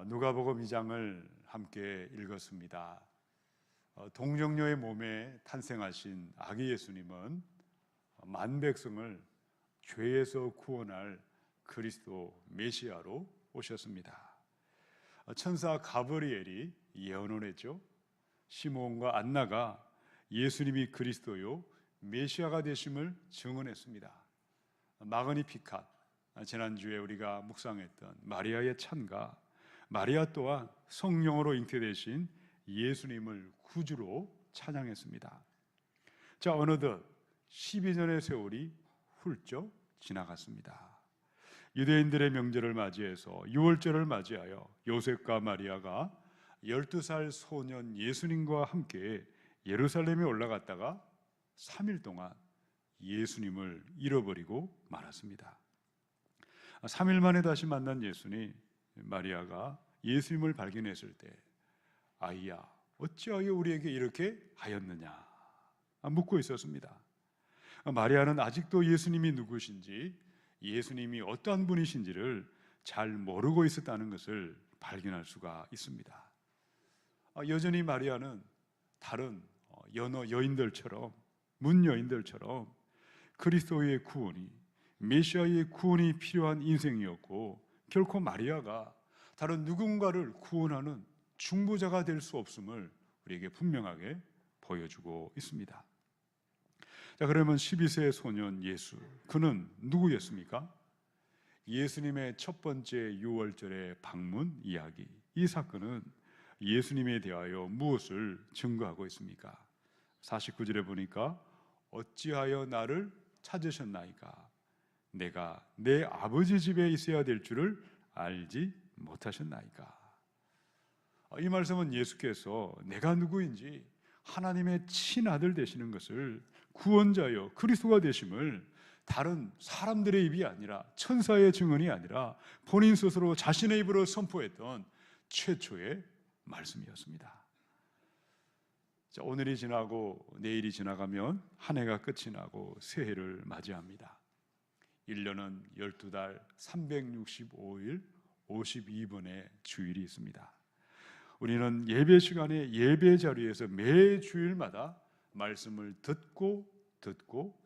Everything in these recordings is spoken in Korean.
누가복음 2장을 함께 읽었습니다. 동정녀의 몸에 탄생하신 아기 예수님은 만 백성을 죄에서 구원할 그리스도 메시아로 오셨습니다. 천사 가브리엘이 예언을 했죠. 시몬과 안나가 예수님이 그리스도요 메시아가 되심을 증언했습니다. 마그니피칸, 지난주에 우리가 묵상했던 마리아의 찬가, 마리아 또한 성령으로 잉태되신 예수님을 구주로 찬양했습니다. 자, 어느덧 12년의 세월이 훌쩍 지나갔습니다. 유대인들의 명절을 맞이해서 유월절을 맞이하여 요셉과 마리아가 12살 소년 예수님과 함께 예루살렘에 올라갔다가 3일 동안 예수님을 잃어버리고 말았습니다. 3일 만에 다시 만난 예수님, 마리아가 예수님을 발견했을 때 아이야 어찌하여 우리에게 이렇게 하였느냐 묻고 있었습니다. 마리아는 아직도 예수님이 누구신지, 예수님이 어떠한 분이신지를 잘 모르고 있었다는 것을 발견할 수가 있습니다. 여전히 마리아는 다른 여러 여인들처럼, 문 여인들처럼 그리스도의 구원이, 메시아의 구원이 필요한 인생이었고, 결코 마리아가 다른 누군가를 구원하는 중보자가 될 수 없음을 우리에게 분명하게 보여주고 있습니다. 자, 그러면 12세 소년 예수, 그는 누구였습니까? 예수님의 첫 번째 유월절의 방문 이야기, 이 사건은 예수님에 대하여 무엇을 증거하고 있습니까? 49절에 보니까 어찌하여 나를 찾으셨나이까? 내가 내 아버지 집에 있어야 될 줄을 알지 못하셨나이까? 이 말씀은 예수께서 내가 누구인지, 하나님의 친아들 되시는 것을, 구원자여 그리스도가 되심을 다른 사람들의 입이 아니라, 천사의 증언이 아니라 본인 스스로 자신의 입으로 선포했던 최초의 말씀이었습니다. 자, 오늘이 지나고 내일이 지나가면 한 해가 끝이 나고 새해를 맞이합니다. 1년은 12달 365일 52번의 주일이 있습니다. 우리는 예배 시간에 예배 자리에서 매 주일마다 말씀을 듣고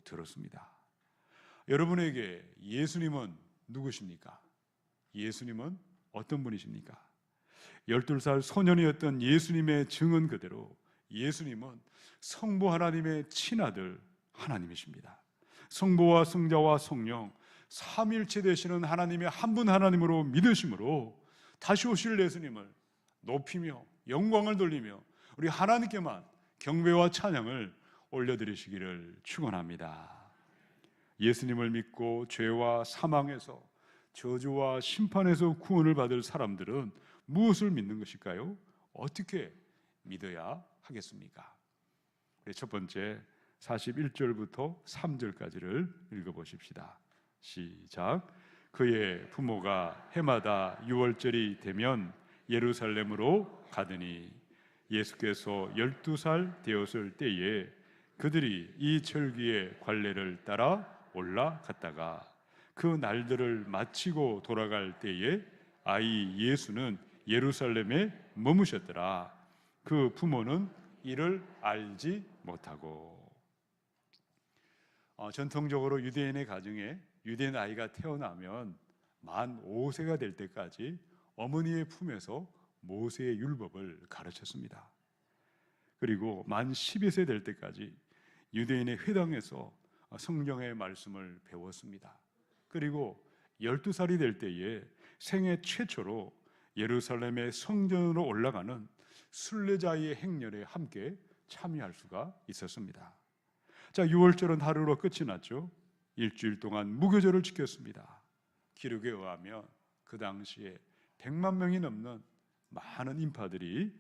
들었습니다. 여러분에게 예수님은 누구십니까? 예수님은 어떤 분이십니까? 12살 소년이었던 예수님의 증언 그대로 예수님은 성부 하나님의 친아들 하나님이십니다. 성부와 성자와 성령 삼일체 되시는 하나님의 한 분 하나님으로 믿으심으로 다시 오실 예수님을 높이며 영광을 돌리며 우리 하나님께만 경배와 찬양을 올려드리시기를 축원합니다. 예수님을 믿고 죄와 사망에서, 저주와 심판에서 구원을 받을 사람들은 무엇을 믿는 것일까요? 어떻게 믿어야 하겠습니까? 우리 첫 번째 41절부터 3절까지를 읽어보십시다. 시작. 그의 부모가 해마다 유월절이 되면 예루살렘으로 가더니 예수께서 12살 되었을 때에 그들이 이 절기의 관례를 따라 올라갔다가 그 날들을 마치고 돌아갈 때에 아이 예수는 예루살렘에 머무셨더라. 그 부모는 이를 알지 못하고. 전통적으로 유대인의 가정에 유대인 아이가 태어나면 만 5세가 될 때까지 어머니의 품에서 모세의 율법을 가르쳤습니다. 그리고 만 12세 될 때까지 유대인의 회당에서 성경의 말씀을 배웠습니다. 그리고 12살이 될 때에 생애 최초로 예루살렘의 성전으로 올라가는 순례자의 행렬에 함께 참여할 수가 있었습니다. 자, 6월절은 하루로 끝이 났죠. 일주일 동안 무교절을 지켰습니다. 기록에 의하면 그 당시에 100만 명이 넘는 많은 인파들이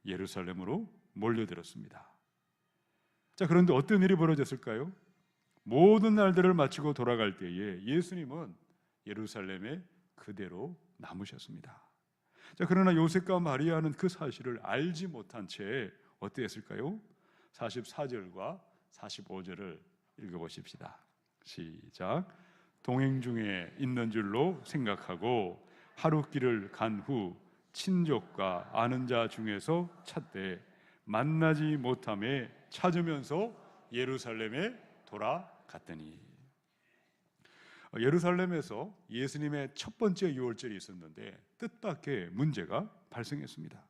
예루살렘으로 몰려들었습니다. 자, 그런데 어떤 일이 벌어졌을까요? 모든 날들을 마치고 돌아갈 때에 예수님은 예루살렘에 그대로 남으셨습니다. 자, 그러나 요셉과 마리아는 그 사실을 알지 못한 채 어땠을까요? 44절과 45절을 읽어보십시다. 시작. 동행 중에 있는 줄로 생각하고 하루 길을 간 후 친족과 아는 자 중에서 찾되 만나지 못함에 찾으면서 예루살렘에 돌아갔더니. 예루살렘에서 예수님의 첫 번째 유월절이 있었는데 뜻밖의 문제가 발생했습니다.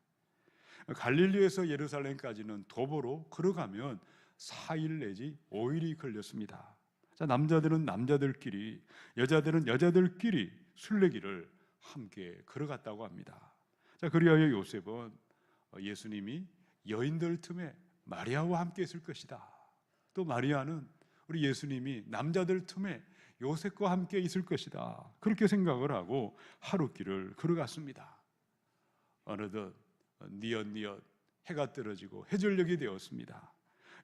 갈릴리에서 예루살렘까지는 도보로 걸어가면 4일 내지 5일이 걸렸습니다. 자, 남자들은 남자들끼리, 여자들은 여자들끼리 순례길을 함께 걸어갔다고 합니다. 자, 그리하여 요셉은 예수님이 여인들 틈에 마리아와 함께 있을 것이다. 또 마리아는 우리 예수님이 남자들 틈에 요셉과 함께 있을 것이다. 그렇게 생각을 하고 하룻길을 걸어갔습니다. 어느덧 뉘엿뉘엿 해가 떨어지고 해절녘이 되었습니다.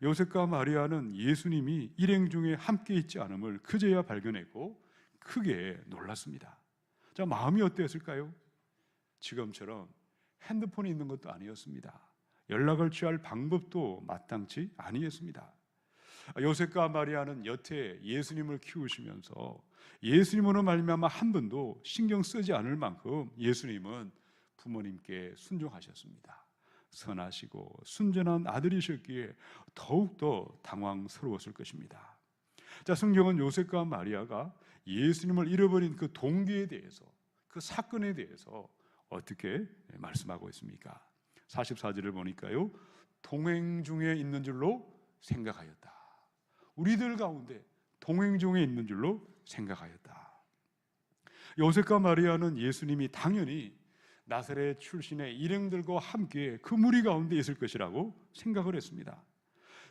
요셉과 마리아는 예수님이 일행 중에 함께 있지 않음을 그제야 발견했고 크게 놀랐습니다. 자, 마음이 어땠을까요? 지금처럼 핸드폰이 있는 것도 아니었습니다. 연락을 취할 방법도 마땅치 아니었습니다. 요셉과 마리아는 여태 예수님을 키우시면서 예수님으로 말미암아 한 번도 신경 쓰지 않을 만큼 예수님은 부모님께 순종하셨습니다. 선하시고 순전한 아들이셨기에 더욱더 당황스러웠을 것입니다. 자, 성경은 요셉과 마리아가 예수님을 잃어버린 그 동기에 대해서, 그 사건에 대해서 어떻게 말씀하고 있습니까? 44절을 보니까요, 동행 중에 있는 줄로 생각하였다. 우리들 가운데 동행 중에 있는 줄로 생각하였다. 요셉과 마리아는 예수님이 당연히 나사렛 출신의 일행들과 함께 그 무리 가운데 있을 것이라고 생각을 했습니다.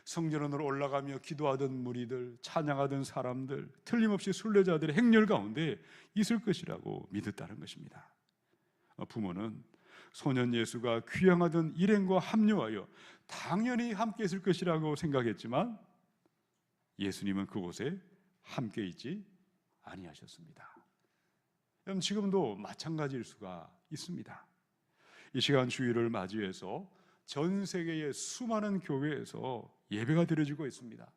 성전으로 올라가며 기도하던 무리들, 찬양하던 사람들, 틀림없이 순례자들의 행렬 가운데 있을 것이라고 믿었다는 것입니다. 부모는 소년 예수가 귀향하던 일행과 합류하여 당연히 함께 있을 것이라고 생각했지만 예수님은 그곳에 함께 있지 아니하셨습니다. 여러분, 지금도 마찬가지일 수가 있습니다. 이 시간 주일을 맞이해서 전 세계의 수많은 교회에서 예배가 드려지고 있습니다.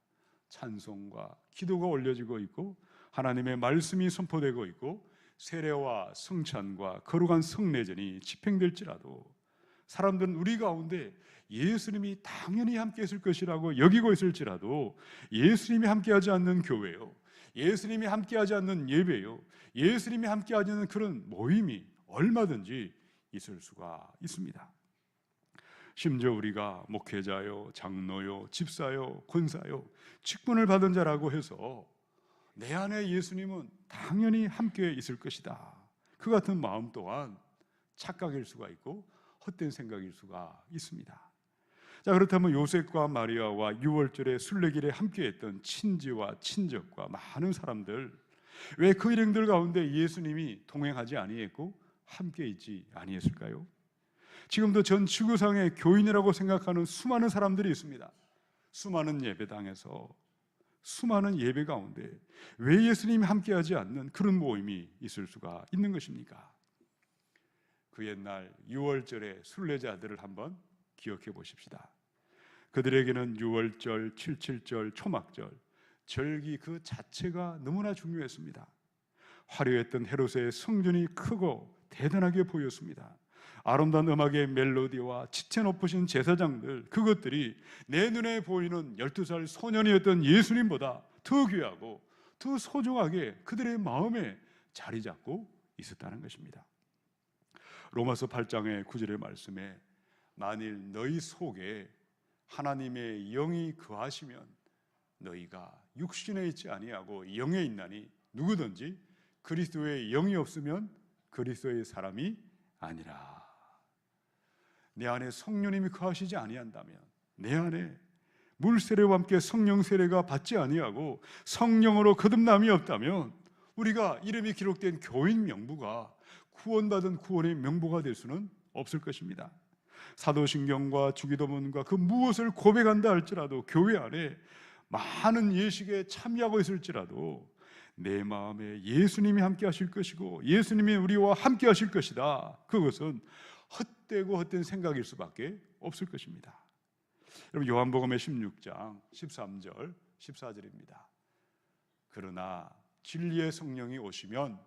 찬송과 기도가 올려지고 있고 하나님의 말씀이 선포되고 있고 세례와 성찬과 거룩한 성례전이 집행될지라도 사람들은 우리 가운데 예수님이 당연히 함께 있을 것이라고 여기고 있을지라도 예수님이 함께하지 않는 교회요, 예수님이 함께하지 않는 예배요, 예수님이 함께하지 않는 그런 모임이 얼마든지 있을 수가 있습니다. 심지어 우리가 목회자요, 장로요, 집사요, 권사요, 직분을 받은 자라고 해서 내 안에 예수님은 당연히 함께 있을 것이다, 그 같은 마음 또한 착각일 수가 있고 헛된 생각일 수가 있습니다. 자, 그렇다면 요셉과 마리아와 유월절의 순례길에 함께했던 친지와 친족과 많은 사람들, 왜 그 일행들 가운데 예수님이 동행하지 아니했고 함께 있지 아니했을까요? 지금도 전 지구상의 교인이라고 생각하는 수많은 사람들이 있습니다. 수많은 예배당에서 수많은 예배 가운데 왜 예수님이 함께하지 않는 그런 모임이 있을 수가 있는 것입니까? 그 옛날 유월절의 순례자들을 한번 기억해 보십시다. 그들에게는 유월절, 칠칠절, 초막절, 절기 그 자체가 너무나 중요했습니다. 화려했던 헤롯의 성전이 크고 대단하게 보였습니다. 아름다운 음악의 멜로디와 지체 높으신 제사장들, 그것들이 내 눈에 보이는 12살 소년이었던 예수님보다 더 귀하고 더 소중하게 그들의 마음에 자리 잡고 있었다는 것입니다. 로마서 8장의 9절의 말씀에 만일 너희 속에 하나님의 영이 거하시면 너희가 육신에 있지 아니하고 영에 있나니 누구든지 그리스도의 영이 없으면 그리스도의 사람이 아니라. 내 안에 성령님이 거하시지 아니한다면, 내 안에 물세례와 함께 성령 세례가 받지 아니하고 성령으로 거듭남이 없다면 우리가 이름이 기록된 교인 명부가 구원받은 구원의 명부가 될 수는 없을 것입니다. 사도신경과 주기도문과 그 무엇을 고백한다 할지라도 교회 안에 많은 예식에 참여하고 있을지라도 내 마음에 예수님이 함께 하실 것이고 예수님이 우리와 함께 하실 것이다, 그것은 헛되고 헛된 생각일 수밖에 없을 것입니다. 여러분, 요한복음의 16장 13절 14절입니다. 그러나 진리의 성령이 오시면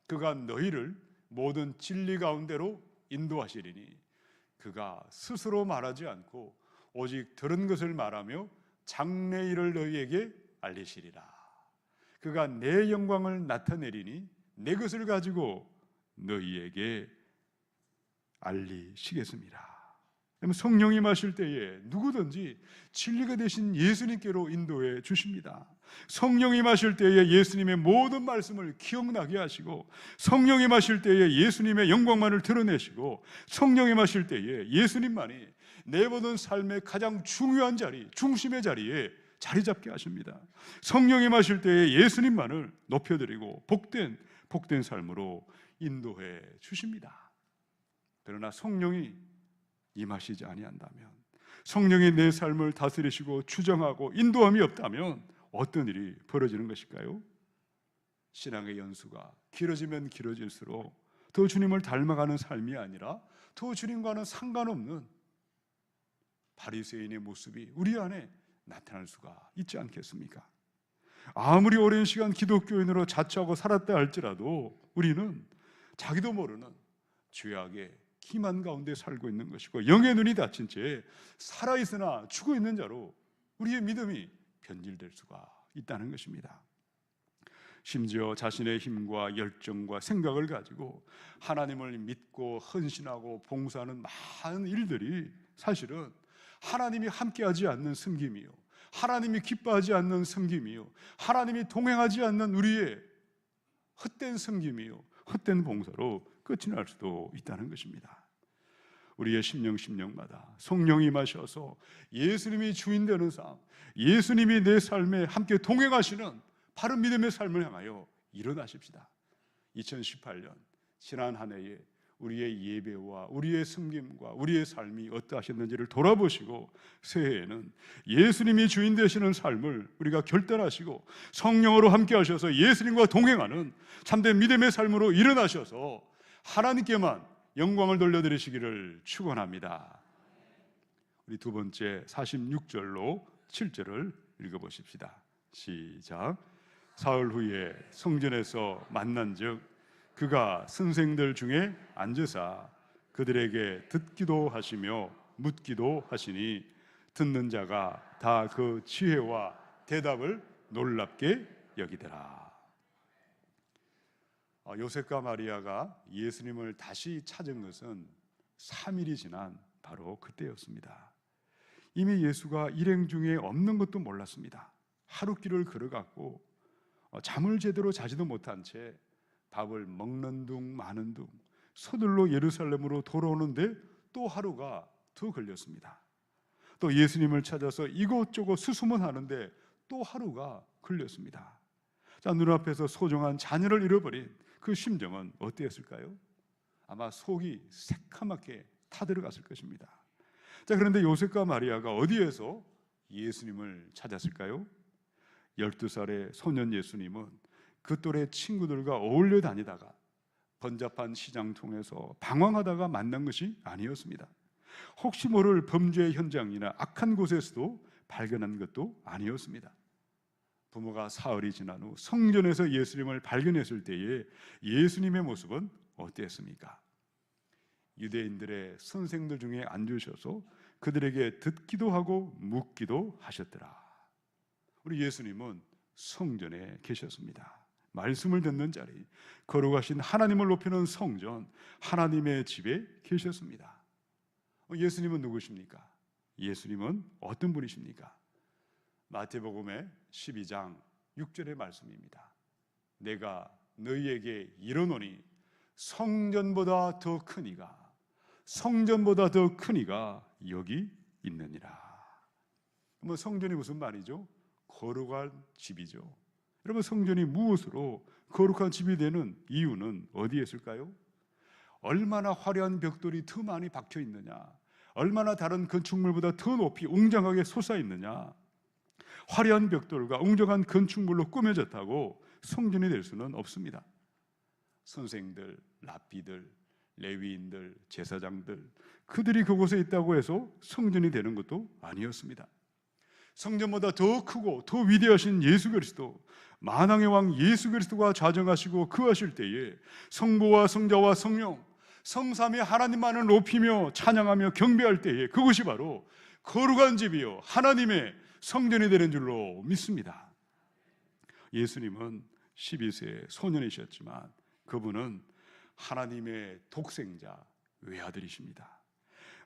그가 너희를 모든 진리 가운데로 인도하시리니 그가 스스로 말하지 않고 오직 들은 것을 말하며 장래일을 너희에게 알리시리라. 그가 내 영광을 나타내리니 내 것을 가지고 너희에게 알리시겠습니다. 성령이 임하실 때에 누구든지 진리가 되신 예수님께로 인도해 주십니다. 성령이 임하실 때에 예수님의 모든 말씀을 기억나게 하시고, 성령이 임하실 때에 예수님의 영광만을 드러내시고, 성령이 임하실 때에 예수님만이 내 모든 삶의 가장 중요한 자리, 중심의 자리에 자리 잡게 하십니다. 성령이 임하실 때에 예수님만을 높여드리고 복된 삶으로 인도해 주십니다. 그러나 성령이 임하시지 아니한다면, 성령이 내 삶을 다스리시고 주장하고 인도함이 없다면 어떤 일이 벌어지는 것일까요? 신앙의 연수가 길어지면 길어질수록 더 주님을 닮아가는 삶이 아니라 더 주님과는 상관없는 바리새인의 모습이 우리 안에 나타날 수가 있지 않겠습니까? 아무리 오랜 시간 기독교인으로 자처하고 살았다 할지라도 우리는 자기도 모르는 죄악의 기만 가운데 살고 있는 것이고, 영의 눈이 닫힌 채 살아있으나 죽어있는 자로 우리의 믿음이 변질될 수가 있다는 것입니다. 심지어 자신의 힘과 열정과 생각을 가지고 하나님을 믿고 헌신하고 봉사하는 많은 일들이 사실은 하나님이 함께하지 않는 섬김이요, 하나님이 기뻐하지 않는 섬김이요, 하나님이 동행하지 않는 우리의 헛된 섬김이요, 헛된 봉사로 끝이 날 수도 있다는 것입니다. 우리의 심령마다 성령이 임하셔서 예수님이 주인 되는 삶, 예수님이 내 삶에 함께 동행하시는 바른 믿음의 삶을 향하여 일어나십시다. 2018년 지난 한 해에 우리의 예배와 우리의 섬김과 우리의 삶이 어떠하셨는지를 돌아보시고, 새해에는 예수님이 주인 되시는 삶을 우리가 결단하시고 성령으로 함께 하셔서 예수님과 동행하는 참된 믿음의 삶으로 일어나셔서 하나님께만 영광을 돌려드리시기를 축원합니다. 우리 두 번째 46절로 7절을 읽어보십시다. 시작. 사흘 후에 성전에서 만난즉 그가 선생들 중에 앉으사 그들에게 듣기도 하시며 묻기도 하시니 듣는 자가 다 그 지혜와 대답을 놀랍게 여기더라. 요셉과 마리아가 예수님을 다시 찾은 것은 3일이 지난 바로 그때였습니다. 이미 예수가 일행 중에 없는 것도 몰랐습니다. 하루길을 걸어갔고 잠을 제대로 자지도 못한 채 밥을 먹는 둥 마는 둥 서둘러 예루살렘으로 돌아오는데 또 하루가 더 걸렸습니다. 또 예수님을 찾아서 이곳저곳 수소문하는데 또 하루가 걸렸습니다. 자, 눈앞에서 소중한 자녀를 잃어버린 그 심정은 어땠을까요? 아마 속이 새카맣게 타들어갔을 것입니다. 자, 그런데 요셉과 마리아가 어디에서 예수님을 찾았을까요? 12살의 소년 예수님은 그 또래 친구들과 어울려 다니다가 번잡한 시장 통해서 방황하다가 만난 것이 아니었습니다. 혹시 모를 범죄 현장이나 악한 곳에서도 발견한 것도 아니었습니다. 부모가 사흘이 지난 후 성전에서 예수님을 발견했을 때에 예수님의 모습은 어땠습니까? 유대인들의 선생들 중에 앉으셔서 그들에게 듣기도 하고 묻기도 하셨더라. 우리 예수님은 성전에 계셨습니다. 말씀을 듣는 자리, 거룩하신 하나님을 높이는 성전, 하나님의 집에 계셨습니다. 예수님은 누구십니까? 예수님은 어떤 분이십니까? 마태복음의 12장 6절의 말씀입니다. 내가 너희에게 이르노니 성전보다 더 큰 이가 여기 있느니라. 그러면 성전이 무슨 말이죠? 거룩한 집이죠. 여러분, 성전이 무엇으로 거룩한 집이 되는 이유는 어디에 있을까요? 얼마나 화려한 벽돌이 더 많이 박혀 있느냐, 얼마나 다른 건축물보다 더 높이 웅장하게 솟아 있느냐, 화려한 벽돌과 웅장한 건축물로 꾸며졌다고 성전이 될 수는 없습니다. 선생들, 랍비들, 레위인들, 제사장들, 그들이 그곳에 있다고 해서 성전이 되는 것도 아니었습니다. 성전보다 더 크고 더 위대하신 예수 그리스도, 만왕의 왕 예수 그리스도가 좌정하시고 거하실 때에 성부와 성자와 성령, 성삼위 하나님만을 높이며 찬양하며 경배할 때에 그것이 바로 거룩한 집이요 하나님의 성전이 되는 줄로 믿습니다. 예수님은 12세 소년이셨지만 그분은 하나님의 독생자 외아들이십니다.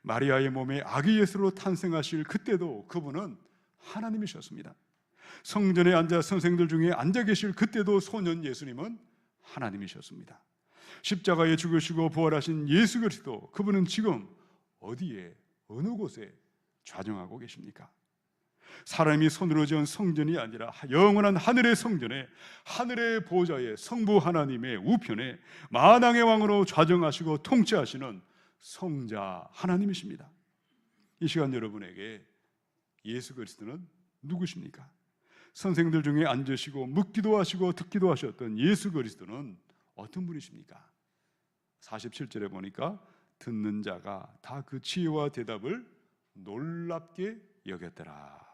마리아의 몸에 아기 예수로 탄생하실 그때도 그분은 하나님이셨습니다. 성전에 앉아 선생들 중에 앉아 계실 그때도 소년 예수님은 하나님이셨습니다. 십자가에 죽으시고 부활하신 예수 그리스도, 그분은 지금 어디에 어느 곳에 좌정하고 계십니까? 사람이 손으로 지은 성전이 아니라 영원한 하늘의 성전에 하늘의 보좌에 성부 하나님의 우편에 만왕의 왕으로 좌정하시고 통치하시는 성자 하나님이십니다. 이 시간 여러분에게 예수 그리스도는 누구십니까? 선생들 중에 앉으시고 묻기도 하시고 듣기도 하셨던 예수 그리스도는 어떤 분이십니까? 47절에 보니까 듣는 자가 다 그 지혜와 대답을 놀랍게 여겼더라.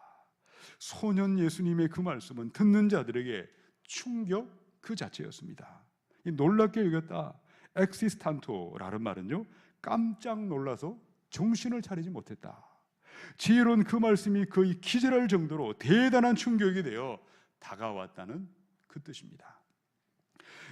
소년 예수님의 그 말씀은 듣는 자들에게 충격 그 자체였습니다. 이 놀랍게 여겼다, 엑시스탄토라는 말은요, 깜짝 놀라서 정신을 차리지 못했다. 지혜로운 그 말씀이 거의 기절할 정도로 대단한 충격이 되어 다가왔다는 그 뜻입니다.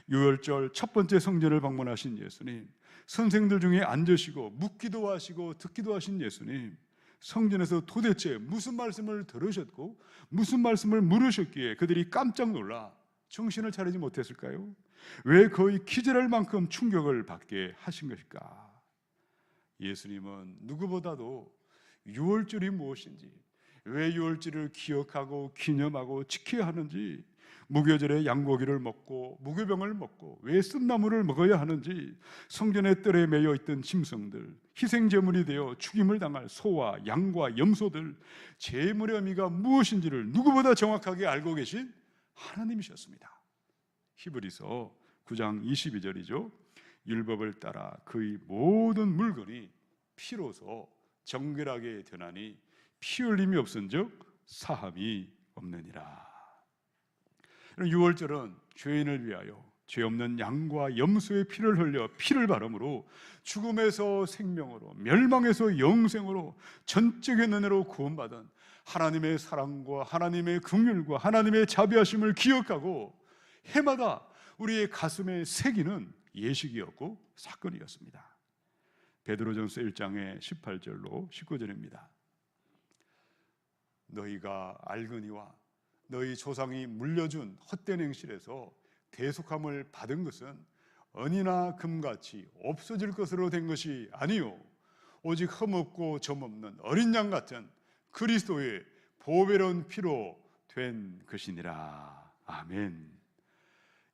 유월절 첫 번째 성전을 방문하신 예수님, 선생들 중에 앉으시고 묻기도 하시고 듣기도 하신 예수님, 성전에서 도대체 무슨 말씀을 들으셨고 무슨 말씀을 물으셨기에 그들이 깜짝 놀라 정신을 차리지 못했을까요? 왜 거의 기절할 만큼 충격을 받게 하신 것일까? 예수님은 누구보다도 유월절이 무엇인지, 왜 유월절을 기억하고 기념하고 지켜야 하는지, 무교절에 양고기를 먹고 무교병을 먹고 왜 쓴나물을 먹어야 하는지, 성전의 뜰에 매여 있던 짐승들, 희생제물이 되어 죽임을 당할 소와 양과 염소들, 제물의 의미가 무엇인지를 누구보다 정확하게 알고 계신 하나님이셨습니다. 히브리서 9장 22절이죠. 율법을 따라 그의 모든 물건이 피로서 정결하게 되나니 피 흘림이 없은즉 사함이 없느니라. 유월절은 죄인을 위하여 죄 없는 양과 염소의 피를 흘려 피를 바름으로 죽음에서 생명으로, 멸망에서 영생으로 전적인 은혜로 구원받은 하나님의 사랑과 하나님의 긍휼과 하나님의 자비하심을 기억하고 해마다 우리의 가슴에 새기는 예식이었고 사건이었습니다. 베드로전서 1장의 18절로 19절입니다. 너희가 알거니와 너희 조상이 물려준 헛된 행실에서 대속함을 받은 것은 은이나 금같이 없어질 것으로 된 것이 아니요 오직 흠없고 점없는 어린 양 같은 그리스도의 보배로운 피로 된 것이니라. 아멘.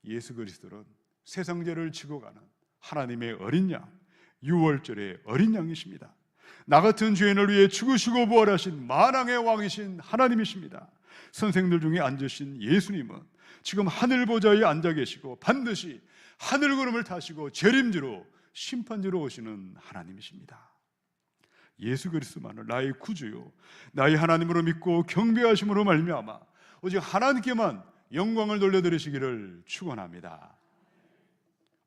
예수 그리스도는 세상 죄를 지고 가는 하나님의 어린 양, 유월절의 어린 양이십니다. 나 같은 죄인을 위해 죽으시고 부활하신 만왕의 왕이신 하나님이십니다. 선생들 중에 앉으신 예수님은 지금 하늘 보좌에 앉아 계시고 반드시 하늘 구름을 타시고 재림주로 심판주로 오시는 하나님이십니다. 예수 그리스도만을 나의 구주요 나의 하나님으로 믿고 경배하심으로 말미암아 오직 하나님께만 영광을 돌려드리시기를 축원합니다.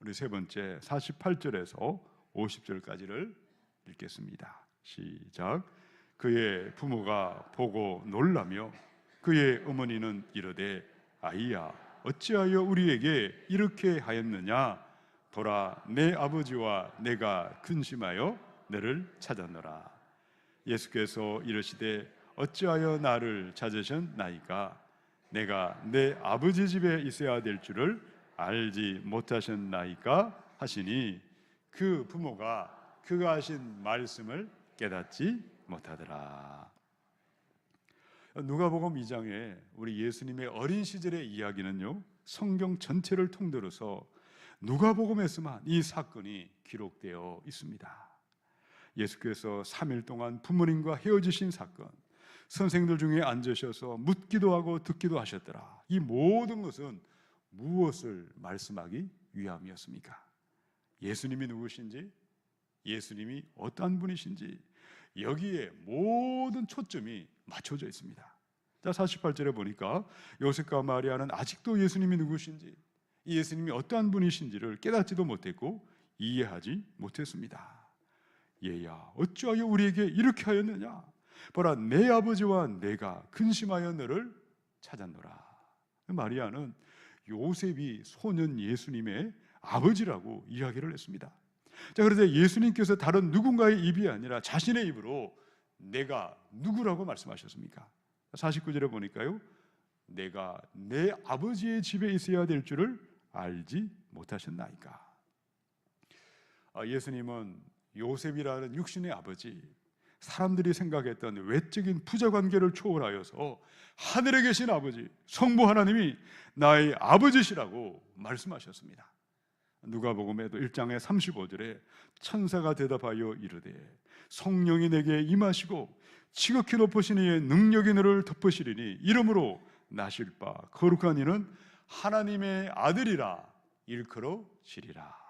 우리 세 번째 48절에서 50절까지를 읽겠습니다. 시작. 그의 부모가 보고 놀라며 그의 어머니는 이르되 아이야 어찌하여 우리에게 이렇게 하였느냐? 보라 내 아버지와 내가 근심하여 너를 찾았노라. 예수께서 이르시되 어찌하여 나를 찾으셨나이까? 내가 내 아버지 집에 있어야 될 줄을 알지 못하셨나이까? 하시니 그 부모가 그가 하신 말씀을 깨닫지 못하더라. 누가복음 2장에 우리 예수님의 어린 시절의 이야기는요, 성경 전체를 통틀어서 누가복음에서만 이 사건이 기록되어 있습니다. 예수께서 3일 동안 부모님과 헤어지신 사건, 선생들 중에 앉으셔서 묻기도 하고 듣기도 하셨더라. 이 모든 것은 무엇을 말씀하기 위함이었습니까? 예수님이 누구신지, 예수님이 어떠한 분이신지 여기에 모든 초점이 맞춰져 있습니다. 자, 48절에 보니까 요셉과 마리아는 아직도 예수님이 누구신지, 이 예수님이 어떠한 분이신지를 깨닫지도 못했고 이해하지 못했습니다. 얘야, 어찌하여 우리에게 이렇게 하였느냐? 보라, 내 아버지와 내가 근심하여 너를 찾았노라. 마리아는 요셉이 소년 예수님의 아버지라고 이야기를 했습니다. 자, 그래서 예수님께서 다른 누군가의 입이 아니라 자신의 입으로 내가 누구라고 말씀하셨습니까? 49절에 보니까요, 내가 내 아버지의 집에 있어야 될 줄을 알지 못하셨나이까. 예수님은 요셉이라는 육신의 아버지, 사람들이 생각했던 외적인 부자 관계를 초월하여서 하늘에 계신 아버지, 성부 하나님이 나의 아버지시라고 말씀하셨습니다. 누가복음에도 1장의 35절에 천사가 대답하여 이르되 성령이 내게 임하시고 지극히 높으신 이의 능력이 너를 덮으시리니 이름으로 나실 바 거룩한 이는 하나님의 아들이라 일컬어지리라.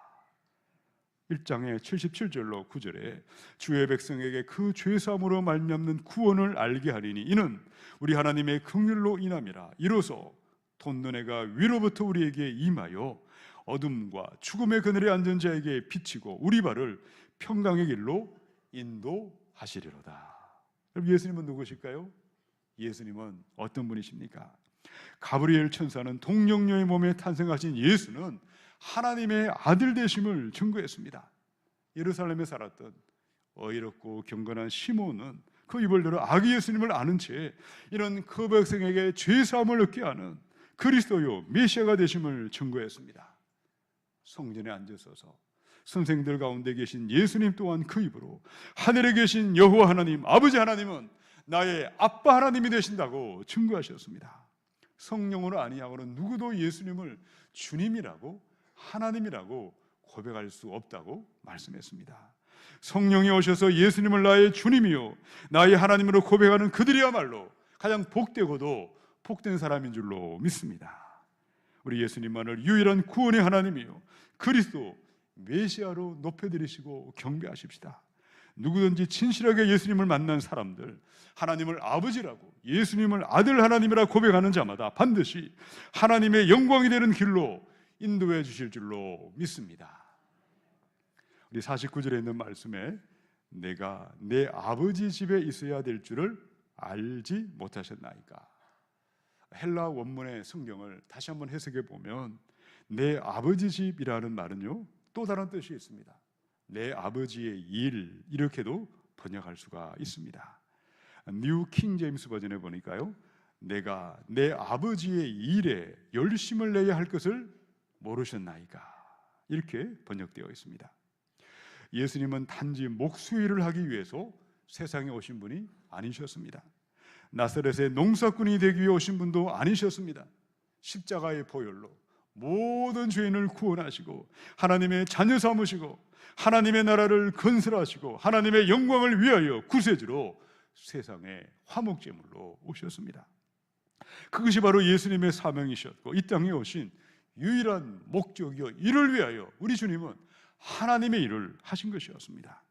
1장의 77절로 9절에 주의 백성에게 그 죄사함으로 말미암는 구원을 알게 하리니 이는 우리 하나님의 긍휼로 인함이라. 이로써 돈눈해가 위로부터 우리에게 임하여 어둠과 죽음의 그늘에 앉은 자에게 비치고 우리 발을 평강의 길로 인도하시리로다. 예수님은 누구실까요? 예수님은 어떤 분이십니까? 가브리엘 천사는 동정녀의 몸에 탄생하신 예수는 하나님의 아들 되심을 증거했습니다. 예루살렘에 살았던 어이롭고 경건한 시몬은 그 입을 열어 아기 예수님을 아는 채 이런 그 백성에게 죄사함을 얻게 하는 그리스도요 메시아가 되심을 증거했습니다. 성전에 앉으셔서 선생들 가운데 계신 예수님 또한 그 입으로 하늘에 계신 여호와 하나님, 아버지 하나님은 나의 아빠 하나님이 되신다고 증거하셨습니다. 성령으로 아니하고는 누구도 예수님을 주님이라고 하나님이라고 고백할 수 없다고 말씀했습니다. 성령이 오셔서 예수님을 나의 주님이요 나의 하나님으로 고백하는 그들이야말로 가장 복되고도 복된 사람인 줄로 믿습니다. 우리 예수님만을 유일한 구원의 하나님이요 그리스도 메시아로 높여드리시고 경배하십시다. 누구든지 진실하게 예수님을 만난 사람들, 하나님을 아버지라고 예수님을 아들 하나님이라 고백하는 자마다 반드시 하나님의 영광이 되는 길로 인도해 주실 줄로 믿습니다. 우리 49절에 있는 말씀에 내가 내 아버지 집에 있어야 될 줄을 알지 못하셨나이까. 헬라 원문의 성경을 다시 한번 해석해 보면 내 아버지 집이라는 말은요 또 다른 뜻이 있습니다. 내 아버지의 일, 이렇게도 번역할 수가 있습니다. 뉴 킹 제임스 버전에 보니까요 내가 내 아버지의 일에 열심을 내야 할 것을 모르셨나이까, 이렇게 번역되어 있습니다. 예수님은 단지 목수일을 하기 위해서 세상에 오신 분이 아니셨습니다. 나사렛의 농사꾼이 되기 위해 오신 분도 아니셨습니다. 십자가의 보혈로 모든 죄인을 구원하시고 하나님의 자녀 삼으시고 하나님의 나라를 건설하시고 하나님의 영광을 위하여 구세주로 세상에 화목제물로 오셨습니다. 그것이 바로 예수님의 사명이셨고 이 땅에 오신 유일한 목적이요 이를 위하여 우리 주님은 하나님의 일을 하신 것이었습니다.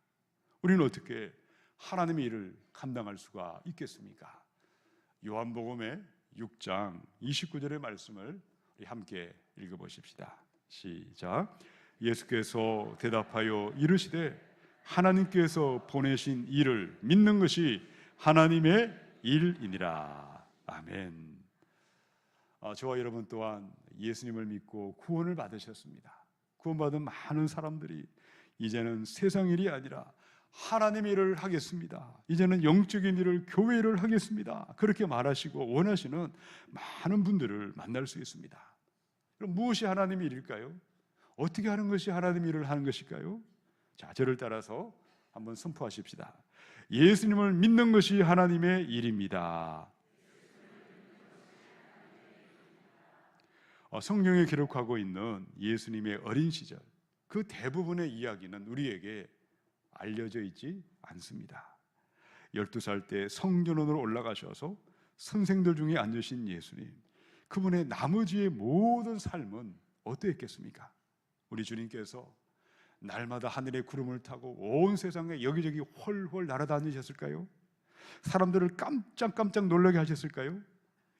우리는 어떻게 하나님의 일을 감당할 수가 있겠습니까? 요한복음의 6장 29절의 말씀을 우리 함께 읽어보십시다. 시작. 예수께서 대답하여 이르시되 하나님께서 보내신 일을 믿는 것이 하나님의 일이니라. 아멘. 저와 여러분 또한 예수님을 믿고 구원을 받으셨습니다. 구원받은 많은 사람들이 이제는 세상 일이 아니라 하나님의 일을 하겠습니다. 이제는 영적인 일을, 교회 일을 하겠습니다. 그렇게 말하시고 원하시는 많은 분들을 만날 수 있습니다. 그럼 무엇이 하나님의 일일까요? 어떻게 하는 것이 하나님의 일을 하는 것일까요? 자, 저를 따라서 한번 선포하십시다. 예수님을 믿는 것이 하나님의 일입니다. 성경에 기록하고 있는 예수님의 어린 시절, 그 대부분의 이야기는 우리에게 알려져 있지 않습니다. 12살 때 성전원으로 올라가셔서 선생들 중에 앉으신 예수님, 그분의 나머지의 모든 삶은 어떠했겠습니까? 우리 주님께서 날마다 하늘의 구름을 타고 온 세상에 여기저기 헐헐 날아다니셨을까요? 사람들을 깜짝깜짝 놀라게 하셨을까요?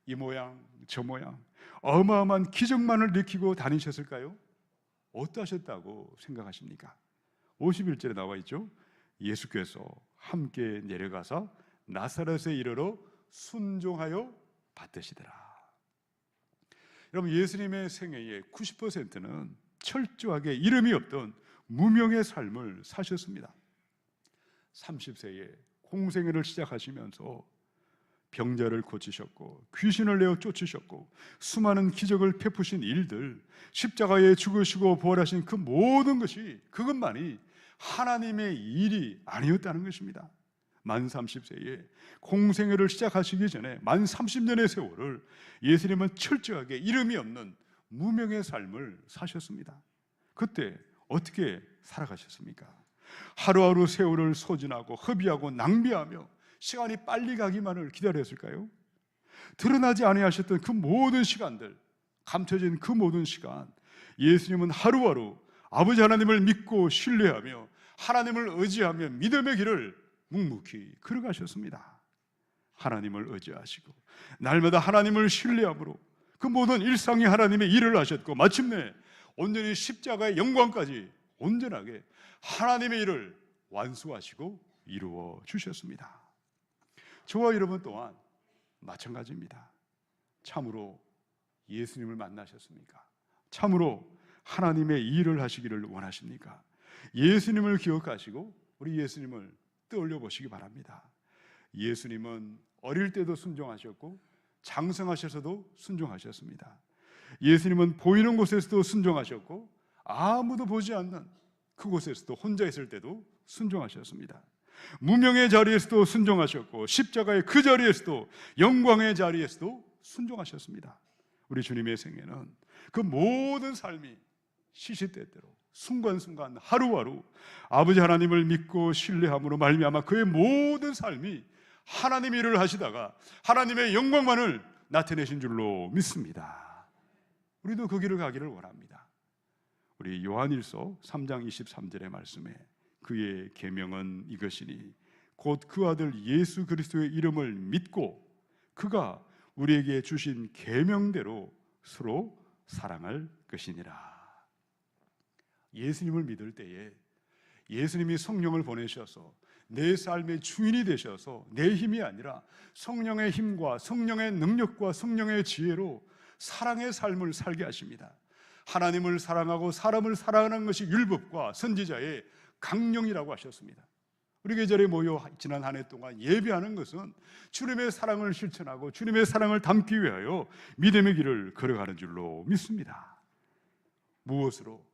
이 모양 저 모양 어마어마한 기적만을 일으키고 다니셨을까요? 어떠하셨다고 생각하십니까? 51절에 나와 있죠. 예수께서 함께 내려가서 나사렛에 이르러 순종하여 받으시더라. 여러분, 예수님의 생애의 90%는 철저하게 이름이 없던 무명의 삶을 사셨습니다. 30세에 공생애를 시작하시면서 병자를 고치셨고 귀신을 내어 쫓으셨고 수많은 기적을 베푸신 일들, 십자가에 죽으시고 부활하신 그 모든 것이, 그것만이 하나님의 일이 아니었다는 것입니다. 만 30세에 공생애를 시작하시기 전에 만 30년의 세월을 예수님은 철저하게 이름이 없는 무명의 삶을 사셨습니다. 그때 어떻게 살아가셨습니까? 하루하루 세월을 소진하고 허비하고 낭비하며 시간이 빨리 가기만을 기다렸을까요? 드러나지 아니하셨던 그 모든 시간들, 감춰진 그 모든 시간, 예수님은 하루하루 아버지 하나님을 믿고 신뢰하며 하나님을 의지하며 믿음의 길을 묵묵히 걸어가셨습니다. 하나님을 의지하시고 날마다 하나님을 신뢰함으로 그 모든 일상이 하나님의 일을 하셨고, 마침내 온전히 십자가의 영광까지 온전하게 하나님의 일을 완수하시고 이루어 주셨습니다. 저와 여러분 또한 마찬가지입니다. 참으로 예수님을 만나셨습니까? 참으로 하나님의 일을 하시기를 원하십니까? 예수님을 기억하시고 우리 예수님을 떠올려 보시기 바랍니다. 예수님은 어릴 때도 순종하셨고 장성하셔서도 순종하셨습니다. 예수님은 보이는 곳에서도 순종하셨고 아무도 보지 않는 그곳에서도 혼자 있을 때도 순종하셨습니다. 무명의 자리에서도 순종하셨고 십자가의 그 자리에서도, 영광의 자리에서도 순종하셨습니다. 우리 주님의 생애는 그 모든 삶이 시시때때로 순간순간 하루하루 아버지 하나님을 믿고 신뢰함으로 말미암아 그의 모든 삶이 하나님의 일을 하시다가 하나님의 영광만을 나타내신 줄로 믿습니다. 우리도 그 길을 가기를 원합니다. 우리 요한일서 3장 23절의 말씀에 그의 계명은 이것이니 곧 그 아들 예수 그리스도의 이름을 믿고 그가 우리에게 주신 계명대로 서로 사랑할 것이니라. 예수님을 믿을 때에 예수님이 성령을 보내셔서 내 삶의 주인이 되셔서 내 힘이 아니라 성령의 힘과 성령의 능력과 성령의 지혜로 사랑의 삶을 살게 하십니다. 하나님을 사랑하고 사람을 사랑하는 것이 율법과 선지자의 강령이라고 하셨습니다. 우리 계절에 모여 지난 한 해 동안 예배하는 것은 주님의 사랑을 실천하고 주님의 사랑을 담기 위하여 믿음의 길을 걸어가는 줄로 믿습니다. 무엇으로?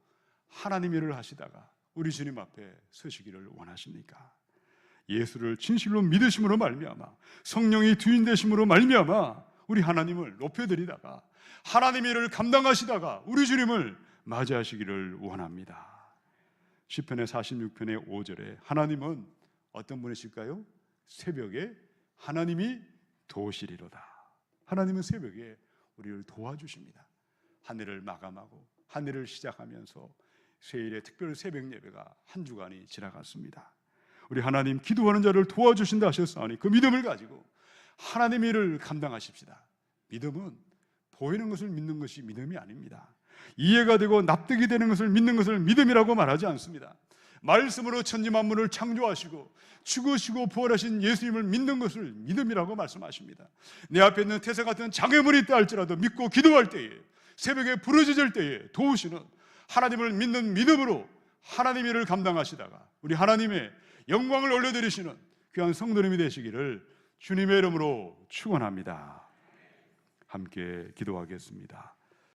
하나님 일을 하시다가 우리 주님 앞에 서시기를 원하십니까? 예수를 진실로 믿으심으로 말미암아 성령이 뒤인 되심으로 말미암아 우리 하나님을 높여드리다가 하나님 일을 감당하시다가 우리 주님을 맞이하시기를 원합니다. 시편의 46편의 5절에 하나님은 어떤 분이실까요? 새벽에 하나님이 도우시리로다. 하나님은 새벽에 우리를 도와주십니다. 한 해를 마감하고 한 해를 시작하면서 세일의 특별 새벽 예배가 한 주간이 지나갔습니다. 우리 하나님 기도하는 자를 도와주신다 하셨사오니 그 믿음을 가지고 하나님의 일을 감당하십시다. 믿음은 보이는 것을 믿는 것이 믿음이 아닙니다. 이해가 되고 납득이 되는 것을 믿는 것을 믿음이라고 말하지 않습니다. 말씀으로 천지 만물을 창조하시고 죽으시고 부활하신 예수님을 믿는 것을 믿음이라고 말씀하십니다. 내 앞에 있는 태세 같은 장애물이 있다 할지라도 믿고 기도할 때에, 새벽에 부르짖을 때에 도우시는 하나님을 믿는 믿음으로 하나님의 일을 감당하시다가 우리 하나님의 영광을 올려드리시는 귀한 성도님이 되시기를 주님의 이름으로 축원합니다. 함께 기도하겠습니다.